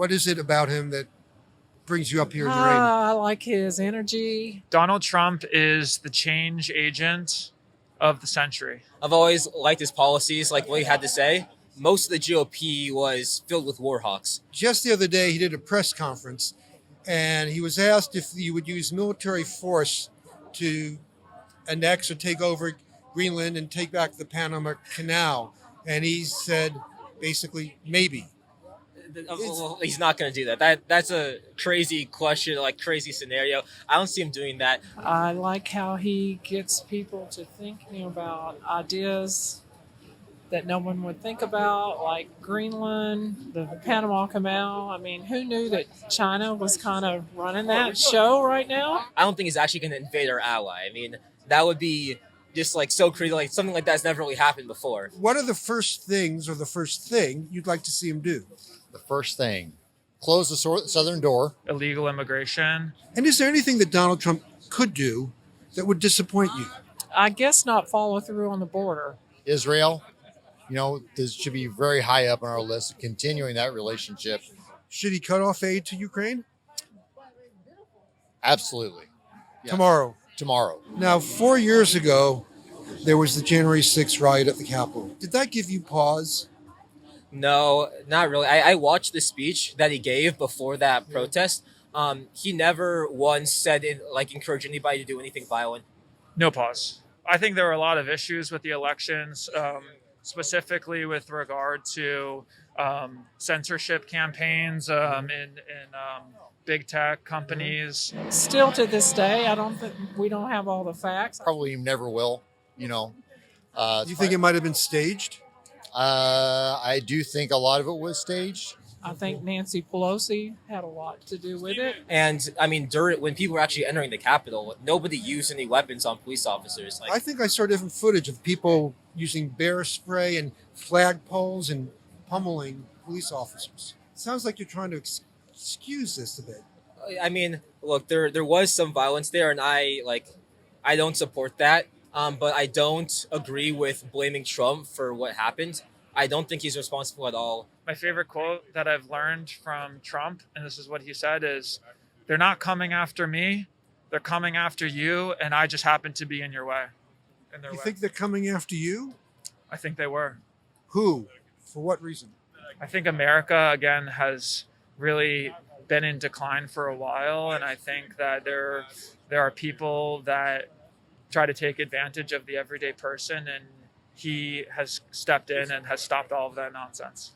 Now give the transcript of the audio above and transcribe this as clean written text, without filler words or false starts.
What is it about him that brings you up here in your rating? I like his energy. Donald Trump is the change agent of the century. I've always liked his policies, like what he had to say. Most of the GOP was filled with war hawks. Just the other day, he did a press conference, and he was asked if you would use military force to annex or take over Greenland and take back the Panama Canal. And he said, basically, maybe. Well, he's not going to do that. That's a crazy question, like crazy scenario. I don't see him doing that. I like how he gets people to thinking about ideas that no one would think about, like Greenland, the Panama Canal. I mean, who knew that China was kind of running that show right now? I don't think he's actually going to invade our ally. I mean, that would be just like so crazy. Like something like that's never really happened before. What are the first things or the first thing you'd like to see him do? The first thing, close the southern door. Illegal immigration. And is there anything that Donald Trump could do that would disappoint you? I guess not follow through on the border. Israel, this should be very high up on our list of continuing that relationship. Should he cut off aid to Ukraine? Absolutely. Yes. Tomorrow. Now, 4 years ago, there was the January 6th riot at the Capitol. Did that give you pause? No, not really. I watched the speech that he gave before that protest. He never once said encourage anybody to do anything violent. No pause. I think there were a lot of issues with the elections, specifically with regard to censorship campaigns in big tech companies. Still to this day, we don't have all the facts. Probably never will. Do you think it might have been staged? I do think a lot of it was staged. I think Nancy Pelosi had a lot to do with it. And I mean, when people were actually entering the Capitol, nobody used any weapons on police officers. I think I saw different footage of people using bear spray and flagpoles and pummeling police officers. It sounds like you're trying to excuse this a bit. I mean, look, there was some violence there, and I don't support that. But I don't agree with blaming Trump for what happened. I don't think he's responsible at all. My favorite quote that I've learned from Trump, and this is what he said, is, "They're not coming after me, they're coming after you, and I just happen to be in your way." You think they're coming after you? I think they were. Who? For what reason? I think America, again, has really been in decline for a while, and I think that there are people that try to take advantage of the everyday person, and he has stepped in and has stopped all of that nonsense.